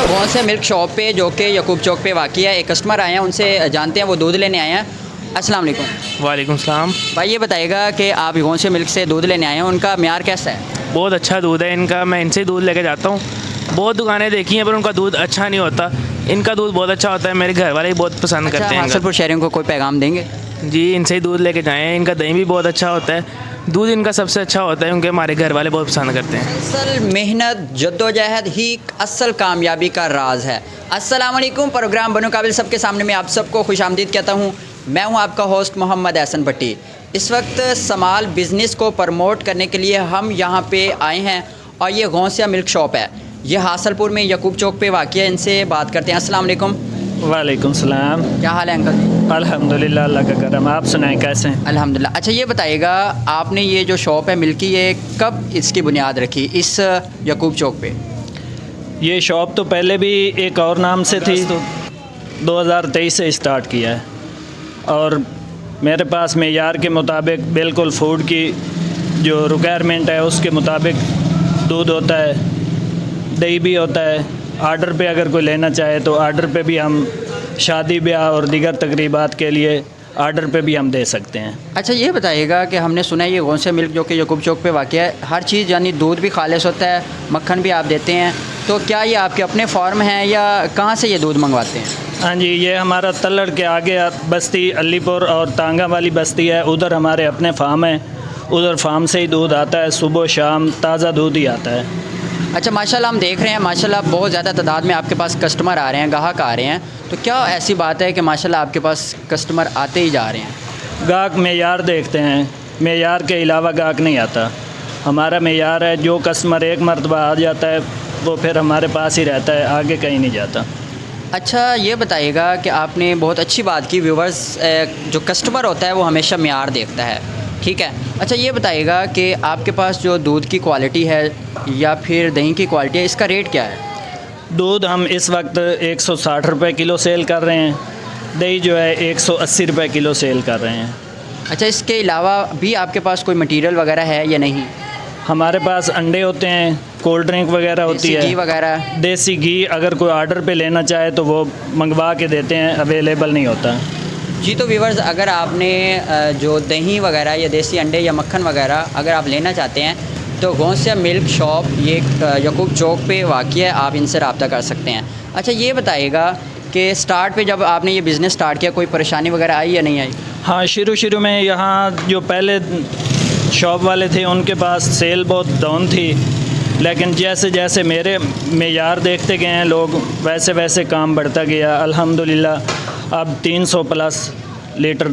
कौन से milk shop पे जो कि यकूब चौक पे वाक़ई है। एक कस्टमर आए हैं, उनसे जानते हैं वो दूध लेने आए हैं। अस्सलाम वालेकुम। वालेकुम सलाम। भाई ये बताइएगा कि आप कौन से मिल्क से दूध लेने आए हैं, उनका म्यार कैसा है? बहुत अच्छा दूध है इनका, मैं इनसे ही दूध लेके जाता हूँ। बहुत दुकानें देखी हैं पर उनका दूध अच्छा नहीं होता, इनका दूध बहुत अच्छा होता है। मेरे घर वाले भी बहुत पसंद करते हैं। हासलपुर शहरियों को कोई पैगाम देंगे? जी, इनसे ही दूध लेके जाएँ। इनका दही भी बहुत अच्छा होता है, दूध इनका सबसे अच्छा होता है क्योंकि हमारे घर वाले बहुत पसंद करते हैं। असल मेहनत जद्दोजहद ही असल कामयाबी का राज है। अस्सलाम वालेकुम। प्रोग्राम बनो काबिल सबके सामने में आप सबको खुशामदीद कहता हूँ। मैं हूँ आपका होस्ट मोहम्मद एहसन भट्टी। इस वक्त स्मॉल बिज़नेस को प्रमोट करने के लिए हम यहाँ पे आए हैं और ये गौसिया मिल्क शॉप है। ये हासलपुर में यकूब चौक पे वाक़ई है। इनसे बात करते हैं। अस्सलाम वालेकुम। वालेकुम सलाम। क्या हाल है अंकल? अल्हम्दुलिल्लाह, अल्लाह का करम। आप सुनाएं कैसे हैं? अल्हम्दुलिल्लाह। अच्छा ये बताइएगा, आपने ये जो शॉप है मिल्क की, ये कब इसकी बुनियाद रखी इस यकूब चौक पे? ये शॉप तो पहले भी एक और नाम से थी, 2023 से स्टार्ट किया है और मेरे पास मेयार के मुताबिक बिल्कुल फूड की जो रिक्वायरमेंट है उसके मुताबिक दूध होता है, दही भी होता है। आर्डर पे अगर कोई लेना चाहे तो आर्डर पे भी हम शादी ब्याह और दीगर तकरीबात के लिए आर्डर पे भी हम दे सकते हैं। अच्छा ये बताइएगा कि हमने सुना है ये गौसिया मिल्क जो कि यकूब चौक पे वाक़ई है, हर चीज़ यानी दूध भी खालिस होता है, मक्खन भी आप देते हैं, तो क्या ये आपके अपने फार्म हैं या कहाँ से ये दूध मंगवाते हैं? हाँ जी, ये हमारा तल्लड़ के आगे बस्ती अलीपुर और तांगा वाली बस्ती है, उधर हमारे अपने फार्म हैं। उधर फार्म से ही दूध आता है, सुबह शाम ताज़ा दूध ही आता है। अच्छा माशाल्लाह, हम देख रहे हैं माशाल्लाह बहुत ज़्यादा तादाद में आपके पास कस्टमर आ रहे हैं, ग्राहक आ रहे हैं, तो क्या ऐसी बात है कि माशाल्लाह आपके पास कस्टमर आते ही जा रहे हैं? गाहक मेयार देखते हैं, मेयार के अलावा गाहक नहीं आता। हमारा मेयार है, जो कस्टमर एक मरतबा आ जाता है वो फिर हमारे पास ही रहता है, आगे कहीं नहीं जाता। अच्छा ये बताइएगा कि आपने बहुत अच्छी बात की, व्यूवर्स जो कस्टमर होता है वो हमेशा मेयार देखता है, ठीक है। अच्छा ये बताइएगा कि आपके पास जो दूध की क्वालिटी है या फिर दही की क्वालिटी है, इसका रेट क्या है? दूध हम इस वक्त 160 रुपये किलो सेल कर रहे हैं, दही जो है 180 रुपये किलो सेल कर रहे हैं। अच्छा इसके अलावा भी आपके पास कोई मटेरियल वगैरह है या नहीं? हमारे पास अंडे होते हैं, कोल्ड ड्रिंक वगैरह होती है, घी वगैरह, देसी घी अगर कोई आर्डर पे लेना चाहे तो वो मंगवा के देते हैं, अवेलेबल नहीं होता। जी तो व्यूवर्स, अगर आपने जो दही वगैरह या देसी अंडे या मक्खन वगैरह अगर आप लेना चाहते हैं तो गौसिया मिल्क शॉप ये यकूब चौक पे वाक़ई है, आप इनसे रब्ता कर सकते हैं। अच्छा ये बताइएगा कि स्टार्ट पे जब आपने ये बिज़नेस स्टार्ट किया कोई परेशानी वगैरह आई या नहीं आई? हाँ, शुरू में यहाँ जो पहले शॉप वाले थे उनके पास सेल बहुत डाउन थी, लेकिन जैसे जैसे मेरे मेयार देखते गए हैं लोग, वैसे वैसे काम बढ़ता गया। अल्हम्दुलिल्लाह अब 300 प्लस लीटर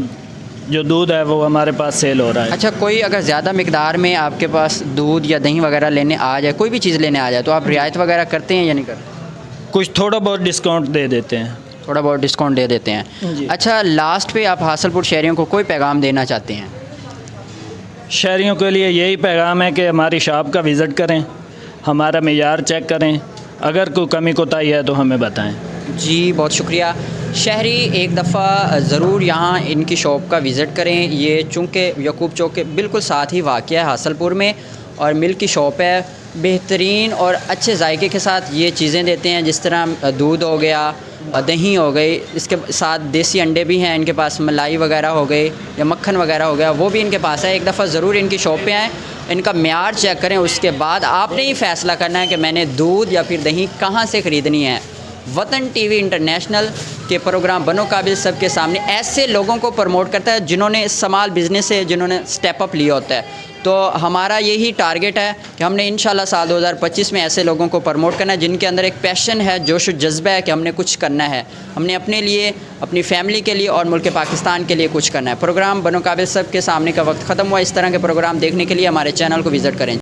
जो दूध है वो हमारे पास सेल हो रहा है। अच्छा कोई अगर ज़्यादा मिकदार में आपके पास दूध या दही वगैरह लेने आ जाए, कोई भी चीज़ लेने आ जाए, तो आप रियायत वगैरह करते हैं या नहीं करते? कुछ थोड़ा बहुत डिस्काउंट दे देते हैं। थोड़ा बहुत डिस्काउंट दे देते हैं जी। अच्छा लास्ट पे आप हासलपुर शहरियों को कोई पैगाम देना चाहते हैं? शहरियों के लिए यही पैगाम है कि हमारी शॉप का विज़िट करें, हमारा मेयार चेक करें, अगर कोई कमी कोताही है तो हमें बताएं। जी बहुत शुक्रिया। शहरी एक दफ़ा ज़रूर यहाँ इनकी शॉप का विज़िट करें। ये चूँकि यकूब चौक के बिल्कुल साथ ही वाक़ है हासलपुर में, और मिल्क की शॉप है, बेहतरीन और अच्छे जायके के साथ ये चीज़ें देते हैं, जिस तरह दूध हो गया, दही हो गई, इसके साथ देसी अंडे भी हैं इनके पास, मलाई वगैरह हो गई या मक्खन वगैरह हो गया, वो भी इनके पास है। एक दफ़ा ज़रूर इनकी शॉप पे आएँ, इनका म्यार चेक करें, उसके बाद आपने ही फ़ैसला करना है कि मैंने दूध या फिर दही कहाँ से ख़रीदनी है। वतन टीवी इंटरनेशनल के प्रोग्राम बनो काबिल सबके सामने ऐसे लोगों को प्रमोट करता है जिन्होंने स्मॉल बिज़नेस से जिन्होंने स्टेप अप लिया होता है। तो हमारा यही टारगेट है कि हमने इंशाल्लाह साल 2025 में ऐसे लोगों को प्रमोट करना है जिनके अंदर एक पैशन है, जोश और जज्बा है कि हमने कुछ करना है, हमने अपने लिए, अपनी फैमिली के लिए और मुल्क पाकिस्तान के लिए कुछ करना है। प्रोग्राम बनो काबिल सबके सामने का वक्त ख़त्म हुआ। इस तरह के प्रोग्राम देखने के लिए हमारे चैनल को विज़िट करें।